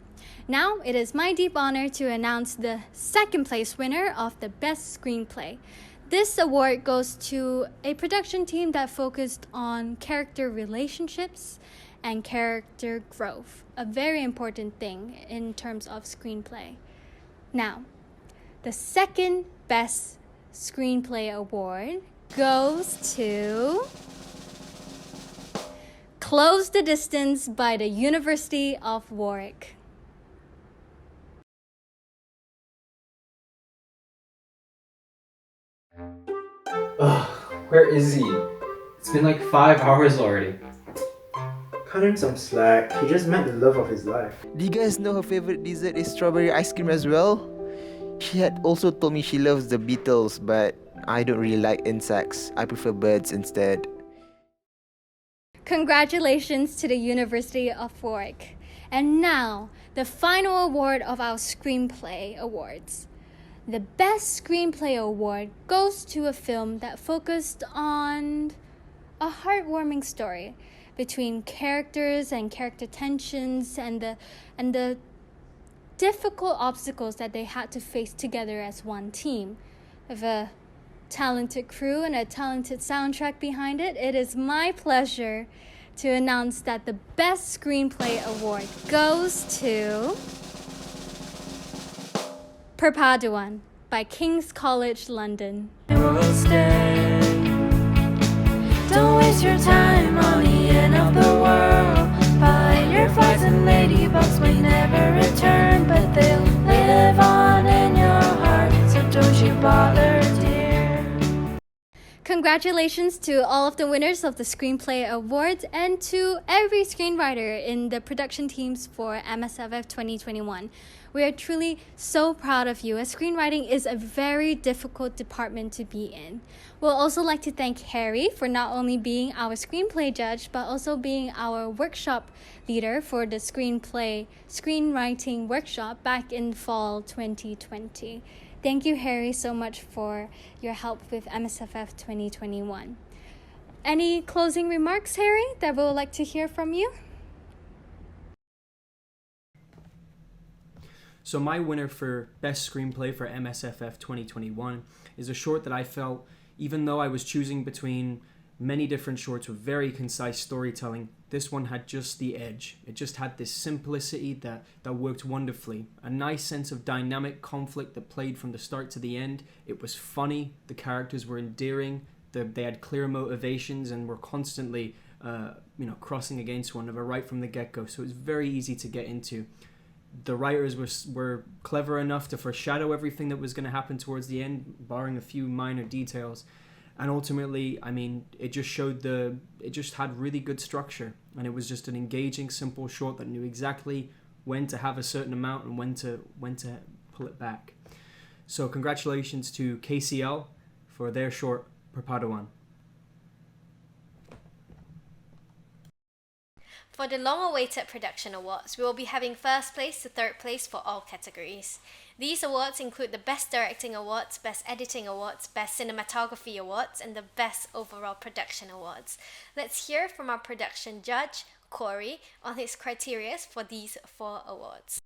Speaker 1: Now it is my deep honor to announce the second place winner of the Best Screenplay. This award goes to a production team that focused on character relationships and character growth, a very important thing in terms of screenplay. Now, the second Best Screenplay Award goes to Close the Distance by the University of Warwick.
Speaker 3: Ugh, where is he? It's been like 5 hours already.
Speaker 12: Cut him some slack. He just met the love of his life.
Speaker 15: Do you guys know her favorite dessert is strawberry ice cream as well? She had also told me she loves the beetles, but I don't really like insects. I prefer birds instead.
Speaker 1: Congratulations to the University of Warwick. And now, the final award of our Screenplay Awards. The Best Screenplay Award goes to a film that focused on a heartwarming story between characters and character tensions and the difficult obstacles that they had to face together as one team. With a talented crew and a talented soundtrack behind it, it is my pleasure to announce that the Best Screenplay Award goes to Perpaduan by King's College London.
Speaker 16: You will stand
Speaker 1: Congratulations to all of the winners of the Screenplay Awards and to every screenwriter in the production teams for MSFF 2021. We are truly so proud of you, as screenwriting is a very difficult department to be in. We'll also like to thank Harry for not only being our screenplay judge, but also being our workshop leader for the screenwriting workshop back in fall 2020. Thank you, Harry, so much for your help with MSFF 2021. Any closing remarks, Harry, that we would like to hear from you?
Speaker 11: So my winner for Best Screenplay for MSFF 2021 is a short that I felt, even though I was choosing between many different shorts with very concise storytelling, this one had just the edge. It just had this simplicity that worked wonderfully. A nice sense of dynamic conflict that played from the start to the end. It was funny, the characters were endearing, they had clear motivations and were constantly crossing against one another right from the get-go. So it was very easy to get into. The writers were clever enough to foreshadow everything that was going to happen towards the end, barring a few minor details. And ultimately, I mean, it just had really good structure. And it was just an engaging, simple short that knew exactly when to have a certain amount and when to pull it back. So congratulations to KCL for their short, Perpaduan.
Speaker 2: For the long-awaited production awards, we will be having first place to third place for all categories. These awards include the Best Directing Awards, Best Editing Awards, Best Cinematography Awards, and the Best Overall Production Awards. Let's hear from our production judge, Corey, on his criteria for these 4 awards.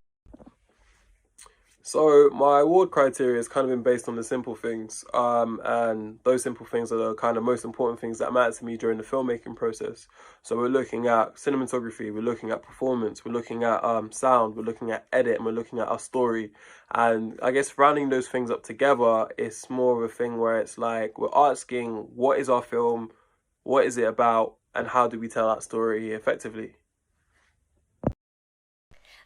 Speaker 16: So my award criteria has kind of been based on the simple things, and those simple things are the kind of most important things that matter to me during the filmmaking process. So we're looking at cinematography, we're looking at performance, we're looking at sound, we're looking at edit, and we're looking at our story. And I guess rounding those things up together, it's more of a thing where it's like we're asking, what is our film, what is it about, and how do we tell that story effectively?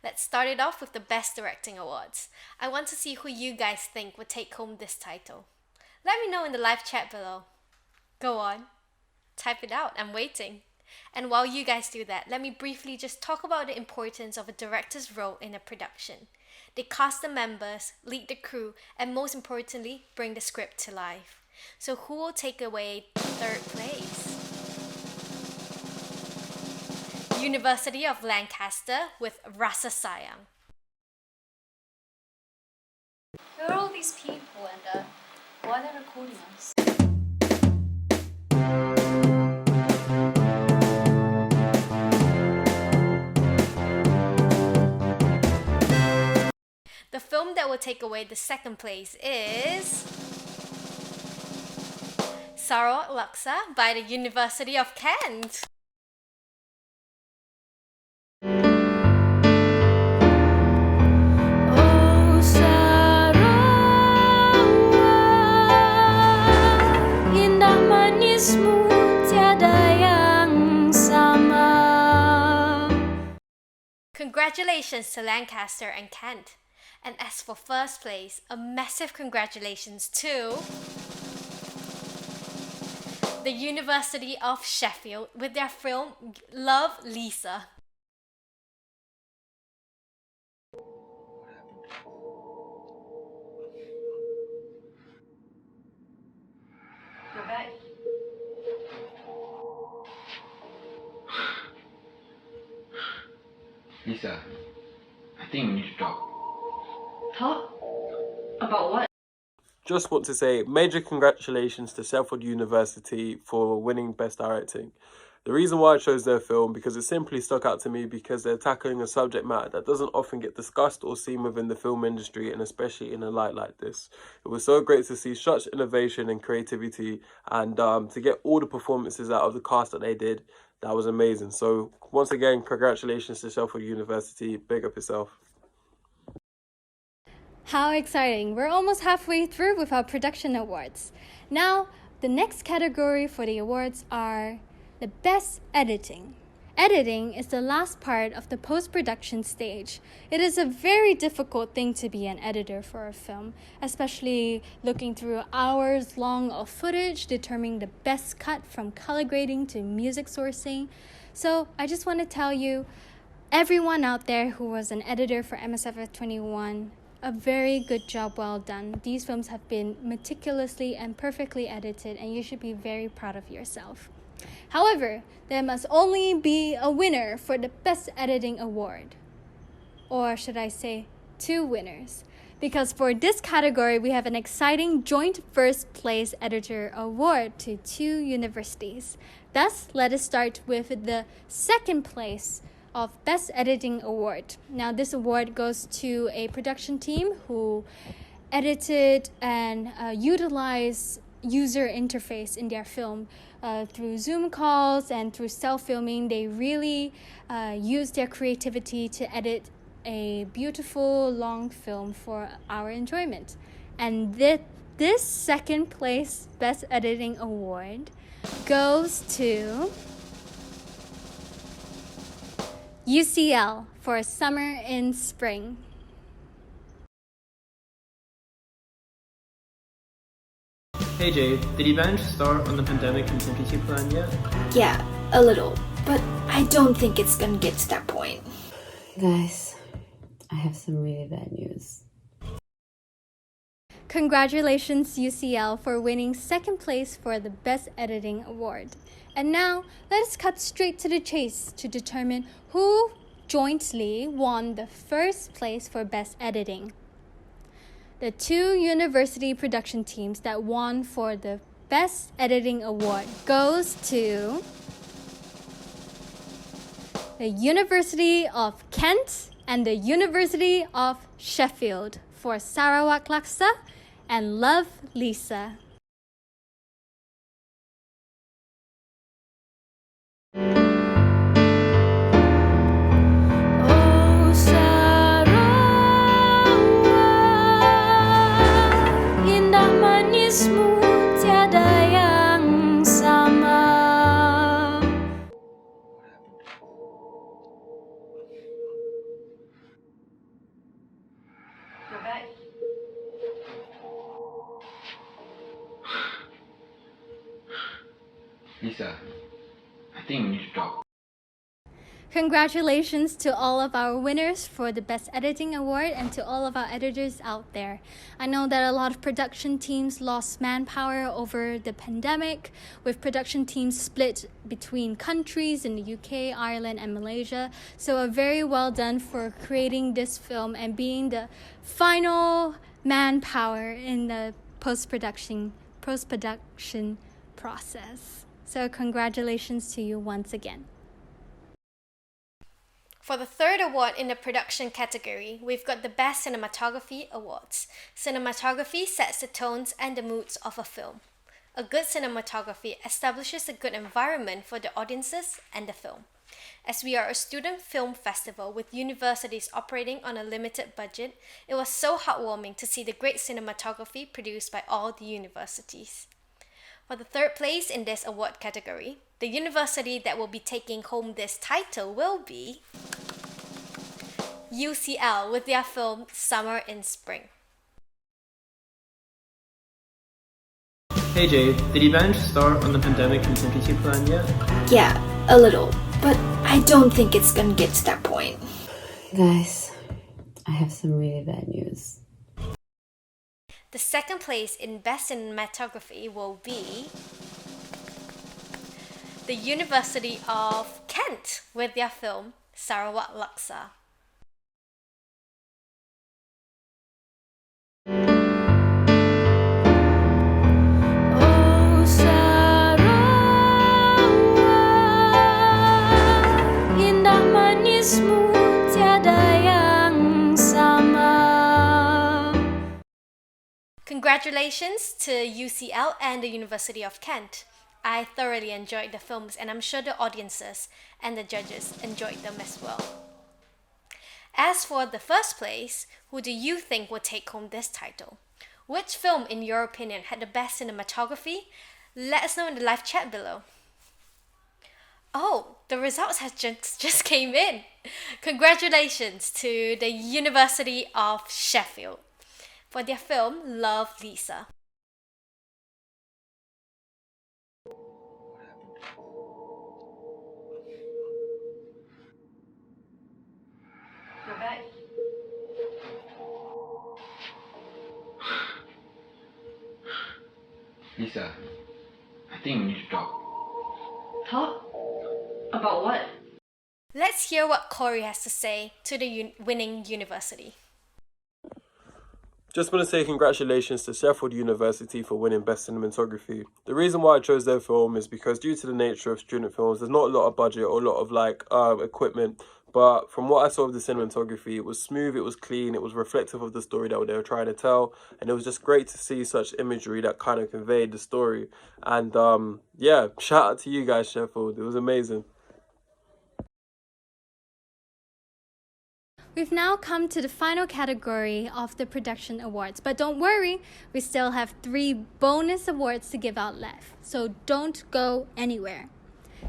Speaker 2: Let's start it off with the Best Directing Awards. I want to see who you guys think would take home this title. Let me know in the live chat below. Go on, type it out, I'm waiting. And while you guys do that, let me briefly just talk about the importance of a director's role in a production. They cast the members, lead the crew, and most importantly, bring the script to life. So who will take away third place? University of Lancaster with Rasa Sayang.
Speaker 17: Who are all these people and why are they recording us?
Speaker 2: The film that will take away the second place is Sarot Laksa by the University of Kent. Congratulations to Lancaster and Kent. And as for first place, a massive congratulations to the University of Sheffield with their film Love, Lisa.
Speaker 17: You're back.
Speaker 18: Lisa, I think we need to talk.
Speaker 17: Talk? About what?
Speaker 16: Just want to say major congratulations to Sheffield University for winning Best Directing. The reason why I chose their film, because it simply stuck out to me because they're tackling a subject matter that doesn't often get discussed or seen within the film industry, and especially in a light like this. It was so great to see such innovation and creativity, and to get all the performances out of the cast that they did. That was amazing. So once again, congratulations to Sheffield University. Big up yourself.
Speaker 1: How exciting! We're almost halfway through with our production awards. Now, the next category for the awards are the Best Editing. Editing is the last part of the post-production stage. It is a very difficult thing to be an editor for a film, especially looking through hours long of footage, determining the best cut from color grading to music sourcing. So I just want to tell you, everyone out there who was an editor for MSFF 21, a very good job, well done. These films have been meticulously and perfectly edited, and you should be very proud of yourself. However, there must only be a winner for the Best Editing Award. Or should I say, 2 winners. Because for this category, we have an exciting joint first place editor award to 2 universities. Thus, let us start with the second place of Best Editing Award. Now, this award goes to a production team who edited and utilized user interface in their film through Zoom calls and through self-filming. They really used their creativity to edit a beautiful long film for our enjoyment. And this second place Best Editing Award goes to UCL for Summer in Spring.
Speaker 11: Hey Jade, did you manage to start on the pandemic contingency plan yet?
Speaker 25: Yeah, a little, but I don't think it's gonna get to that point.
Speaker 4: Guys, I have some really bad news.
Speaker 1: Congratulations UCL for winning second place for the Best Editing Award. And now, let us cut straight to the chase to determine who jointly won the first place for Best Editing. The 2 university production teams that won for the Best Editing Award goes to the University of Kent and the University of Sheffield for Sarawak Laksa and Love Lisa.
Speaker 25: Tiada yang sama.
Speaker 24: Go back.
Speaker 18: Lisa, I think we need to talk.
Speaker 1: Congratulations to all of our winners for the Best Editing Award and to all of our editors out there. I know that a lot of production teams lost manpower over the pandemic, with production teams split between countries in the UK, Ireland, and Malaysia. So a very well done for creating this film and being the final manpower in the post-production process. So congratulations to you once again.
Speaker 2: For the third award in the production category, we've got the Best Cinematography Awards. Cinematography sets the tones and the moods of a film. A good cinematography establishes a good environment for the audiences and the film. As we are a student film festival with universities operating on a limited budget, it was so heartwarming to see the great cinematography produced by all the universities. For the third place in this award category, the university that will be taking home this title will be UCL with their film Summer in Spring.
Speaker 11: Hey Jade, did you manage to start on the pandemic contingency plan yet?
Speaker 25: Yeah, a little, but I don't think it's gonna get to that point.
Speaker 4: Guys, I have some really bad news.
Speaker 2: The second place in Best Cinematography will be the University of Kent with their film Sarawak Laksa.
Speaker 25: Indah manismu tiada yang sama.
Speaker 2: Congratulations to UCL and the University of Kent. I thoroughly enjoyed the films and I'm sure the audiences and the judges enjoyed them as well. As for the first place, who do you think will take home this title? Which film, in your opinion, had the best cinematography? Let us know in the live chat below. Oh, the results have just came in. Congratulations to the University of Sheffield for their film Love, Lisa.
Speaker 17: You're back.
Speaker 18: Lisa, I think we need to talk.
Speaker 17: Talk? About what?
Speaker 2: Let's hear what Corey has to say to the winning university.
Speaker 16: Just want to say congratulations to Sheffield University for winning Best Cinematography. The reason why I chose their film is because due to the nature of student films, there's not a lot of budget or a lot of equipment. But from what I saw of the cinematography, it was smooth, it was clean, it was reflective of the story that they were trying to tell. And it was just great to see such imagery that kind of conveyed the story. And yeah, shout out to you guys, Sheffield. It was amazing.
Speaker 1: We've now come to the final category of the production awards, but don't worry, we still have 3 bonus awards to give out left, so don't go anywhere.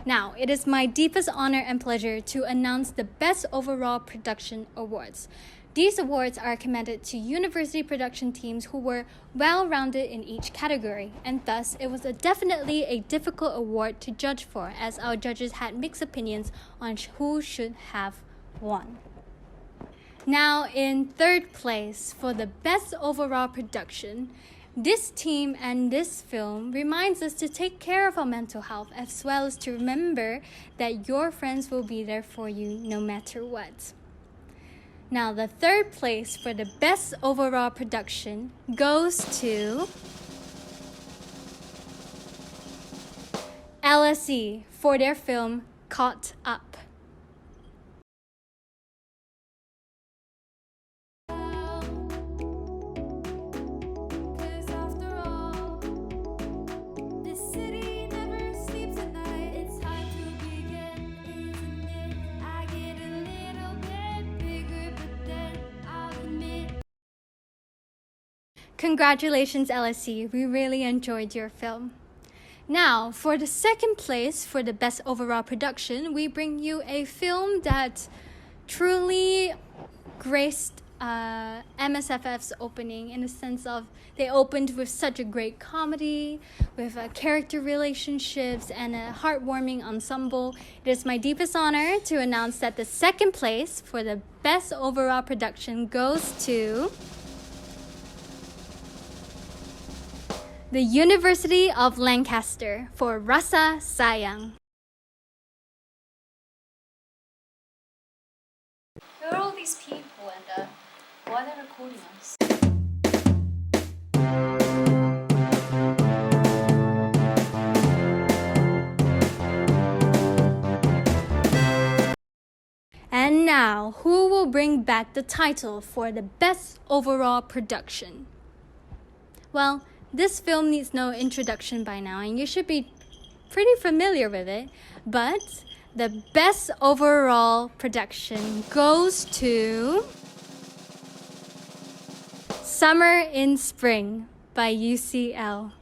Speaker 1: Now, it is my deepest honor and pleasure to announce the Best Overall Production Awards. These awards are commended to university production teams who were well-rounded in each category, and thus it was definitely a difficult award to judge for, as our judges had mixed opinions on who should have won. Now, in 3rd place for the Best Overall Production, this team and this film reminds us to take care of our mental health, as well as to remember that your friends will be there for you no matter what. Now, the 3rd place for the Best Overall Production goes to LSE for their film Caught Up. Congratulations, LSE. We really enjoyed your film. Now, for the 2nd place for the Best Overall Production, we bring you a film that truly graced MSFF's opening, in the sense of they opened with such a great comedy, with character relationships and a heartwarming ensemble. It is my deepest honor to announce that the 2nd place for the Best Overall Production goes to the University of Lancaster for Rasa Sayang.
Speaker 17: Who are all these people and why are they recording us?
Speaker 1: And now, who will bring back the title for the Best Overall Production? Well, this film needs no introduction by now, and you should be pretty familiar with it. But the Best Overall Production goes to Summer in Spring by UCL.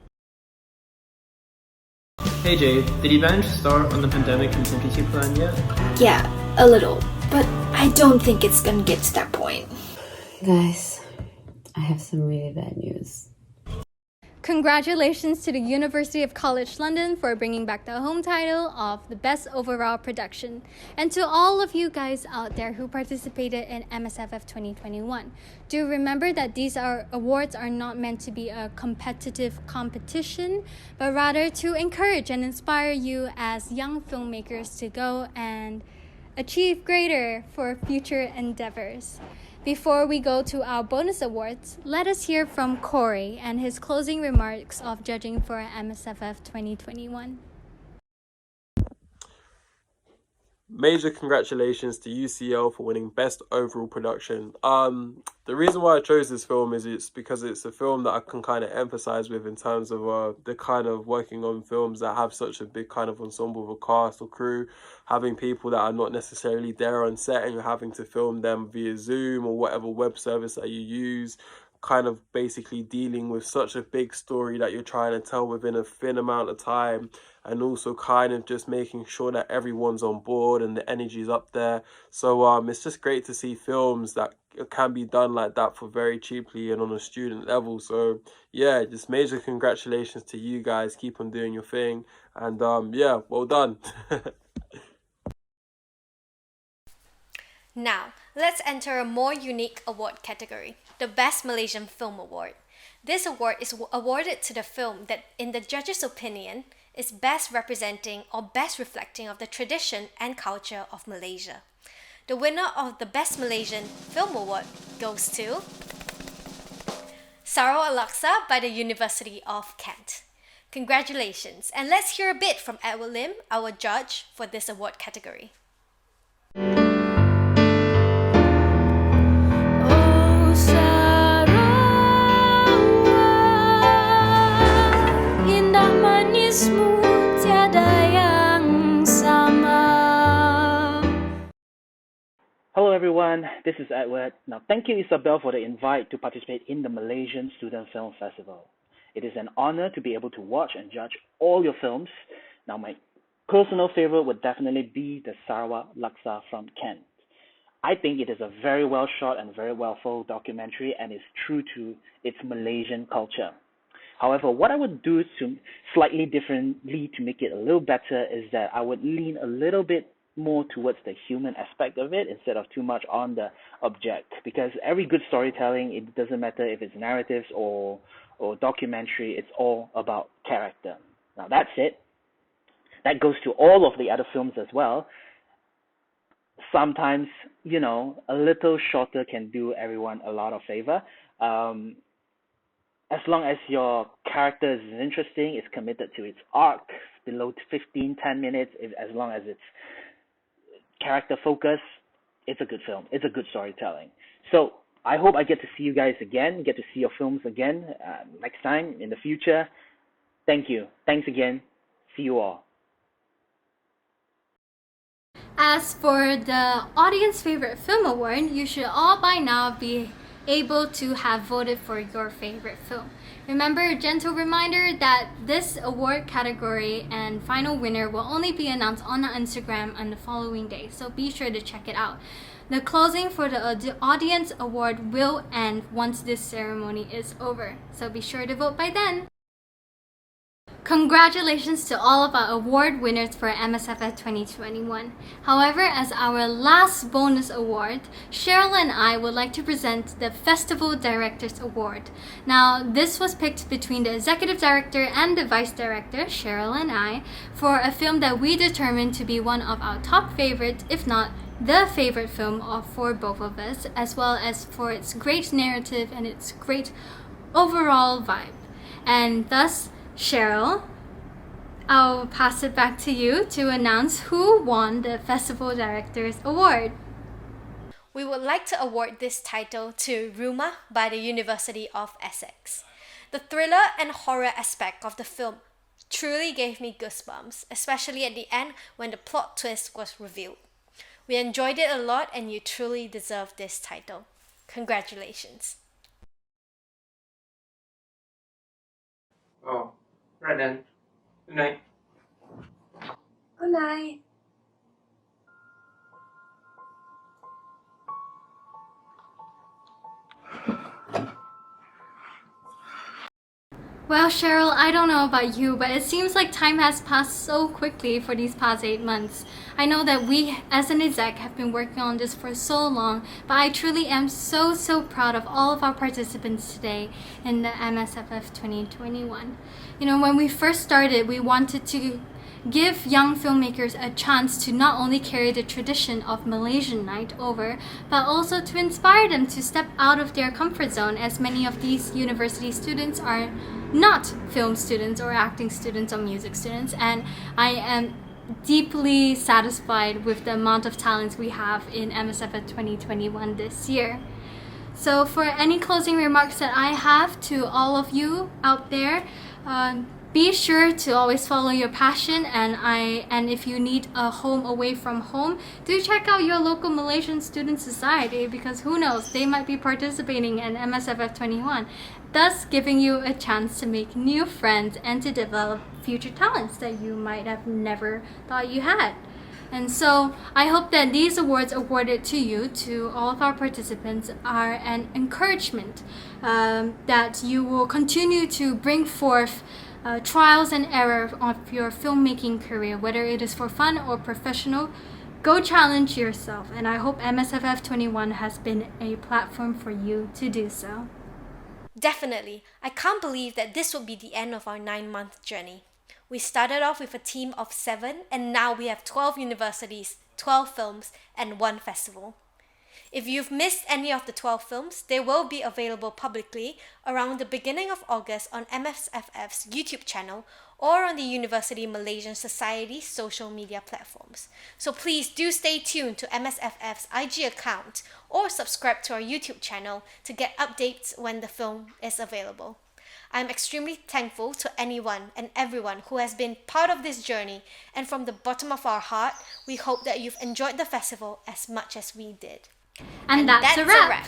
Speaker 11: Hey Jade, did you manage to start on the pandemic contingency plan yet?
Speaker 25: Yeah, a little, but I don't think it's gonna get to that point.
Speaker 4: Guys, I have some really bad news.
Speaker 1: Congratulations to the University of College London for bringing back the home title of the Best Overall Production. And to all of you guys out there who participated in MSFF 2021, do remember that these awards are not meant to be a competitive competition, but rather to encourage and inspire you as young filmmakers to go and achieve greater for future endeavors. Before we go to our bonus awards, let us hear from Corey and his closing remarks of judging for MSFF 2021.
Speaker 16: Major congratulations to UCL for winning Best Overall Production. The reason why I chose this film is it's because it's a film that I can kind of emphasize with in terms of the kind of working on films that have such a big kind of ensemble of a cast or crew, having people that are not necessarily there on set and you're having to film them via Zoom or whatever web service that you use, kind of basically dealing with such a big story that you're trying to tell within a thin amount of time. and also kind of just making sure that everyone's on board and the energy's up there. So it's just great to see films that can be done like that for very cheaply and on a student level. So yeah, just major congratulations to you guys. Keep on doing your thing, and yeah, well done.
Speaker 2: Now, let's enter a more unique award category, the Best Malaysian Film Award. This award is awarded to the film that, in the judges' opinion, is best representing or best reflecting of the tradition and culture of Malaysia. The winner of the Best Malaysian Film Award goes to Sarawak Laksa by the University of Kent. Congratulations, and let's hear a bit from Edward Lim, our judge for this award category.
Speaker 5: Hello everyone, this is Edward. Now thank you Isabel for the invite to participate in the Malaysian Student Film Festival. It is an honor to be able to watch and judge all your films. Now my personal favorite would definitely be the Sarawak Laksa from Kent. I think it is a very well shot and very well told documentary and is true to its Malaysian culture. However, what I would do to slightly differently to make it a little better is that I would lean a little bit more towards the human aspect of it instead of too much on the object, because every good storytelling, it doesn't matter if it's narratives or documentary, it's all about character. Now that's it. That goes to all of the other films as well. Sometimes, you know, a little shorter can do everyone a lot of favor. As long as your character is interesting, it's committed to its arc, below 10 minutes, as long as it's character focus, it's a good film. It's a good storytelling. So I hope I get to see you guys again, get to see your films again next time in the future. Thank you. Thanks again. See you all.
Speaker 1: As for the Audience Favorite Film Award, you should all by now be able to have voted for your favorite film. Remember, a gentle reminder that this award category and final winner will only be announced on our Instagram on the following day, so be sure to check it out. The closing for the Audience Award will end once this ceremony is over, so be sure to vote by then. Congratulations to all of our award winners for MSFF 2021. However, as our last bonus award, Cheryl and I would like to present the Festival Directors Award. Now, this was picked between the Executive Director and the Vice Director, Cheryl and I, for a film that we determined to be one of our top favorites, if not the favorite film for both of us, as well as for its great narrative and its great overall vibe. And thus, Cheryl, I'll pass it back to you to announce who won the Festival Directors Award.
Speaker 2: We would like to award this title to Rumah by the University of Essex. The thriller and horror aspect of the film truly gave me goosebumps, especially at the end when the plot twist was revealed. We enjoyed it a lot and you truly deserve this title. Congratulations.
Speaker 8: Oh, right then. Good night.
Speaker 25: Good night.
Speaker 1: Well, Cheryl, I don't know about you, but it seems like time has passed so quickly for these past 8 months. I know that we, as an exec, have been working on this for so long, but I truly am so proud of all of our participants today in the MSFF 2021. You know, when we first started, we wanted to give young filmmakers a chance to not only carry the tradition of Malaysian Night over, but also to inspire them to step out of their comfort zone, as many of these university students are not film students or acting students or music students, and I am deeply satisfied with the amount of talents we have in MSFF 2021 this year. So for any closing remarks that I have to all of you out there, be sure to always follow your passion, and if you need a home away from home, do check out your local Malaysian Student Society, because who knows, they might be participating in MSFF 21. thus giving you a chance to make new friends and to develop future talents that you might have never thought you had. And so I hope that these awards awarded to you, to all of our participants, are an encouragement that you will continue to bring forth trials and error of your filmmaking career, whether it is for fun or professional. Go challenge yourself, and I hope MSFF 21 has been a platform for you to do so.
Speaker 2: Definitely. I can't believe that this will be the end of our 9-month journey. We started off with a team of 7, and now we have 12 universities, 12 films, and 1 festival. If you've missed any of the 12 films, they will be available publicly around the beginning of August on MSFF's YouTube channel or on the University Malaysian Society social media platforms. So please do stay tuned to MSFF's IG account or subscribe to our YouTube channel to get updates when the film is available. I'm extremely thankful to anyone and everyone who has been part of this journey, and from the bottom of our heart, we hope that you've enjoyed the festival as much as we did.
Speaker 1: And that's a wrap.